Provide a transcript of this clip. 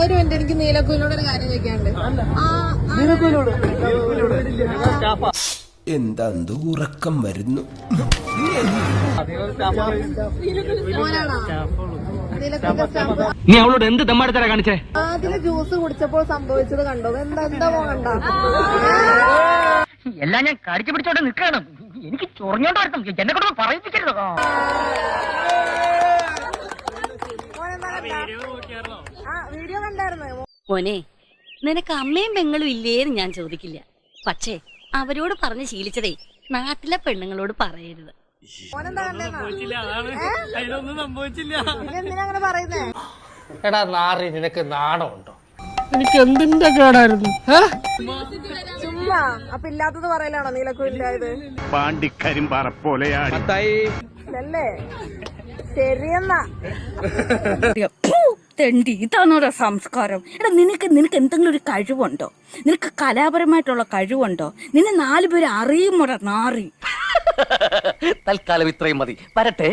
ഒരു മിനിറ്റ് എനിക്ക് നീലക്കുയിലോട് ഒരു കാര്യം ചോദിക്കാണ്ട്. എന്താ ഉറക്കം വരുന്നു. നീ അവളോട് എന്ത് തെമ്മാടിത്തരാ കാണിച്ചേ? അതില് ജ്യൂസ് കുടിച്ചപ്പോൾ സംഭവിച്ചത് കണ്ടോ? എന്താ പോകണ്ട. എല്ലാം ഞാൻ കടിച്ചു പിടിച്ചോണ്ട് നിൽക്കണം. എനിക്ക് ചൊറിഞ്ഞോണ്ടായിരുന്നു. എന്നെ കൊണ്ട് പറയിപ്പിക്കരുത്. വീഡിയോ കണ്ടായിരുന്നു. മോനെ, നിനക്ക് അമ്മയും പെങ്ങളും ഇല്ലേന്ന് ഞാൻ ചോദിക്കില്ല. പക്ഷേ അവരോട് പറഞ്ഞ് ശീലിച്ചതേ നാട്ടിലെ പെണ്ണുങ്ങളോട് പറയരുത്. എന്തിനാ പറയുന്നേ? എടാ നാറി, നിനക്ക് നാണമുണ്ടോ? എനിക്ക് എന്തിന്റെ കേടായിരുന്നു? ചുമ്മാ അപ്പൊ ഇല്ലാത്തത് പറയലാണോ നീലക്കുയിലായത്? പാണ്ടിക്കരിമ്പാറ പോലെയാണ് അല്ലേ? ശരിയെന്നാ. തെണ്ടി, ഇതാണോരോ സംസ്കാരം? എടാ നിനക്ക് എന്തെങ്കിലും ഒരു കഴിവുണ്ടോ? നിനക്ക് കലാപരമായിട്ടുള്ള കഴിവുണ്ടോ? നിന്നെ 4 പേര് അറിയുമോടാ നാറി. തൽക്കാലം ഇത്രയും മതി. വരട്ടെ.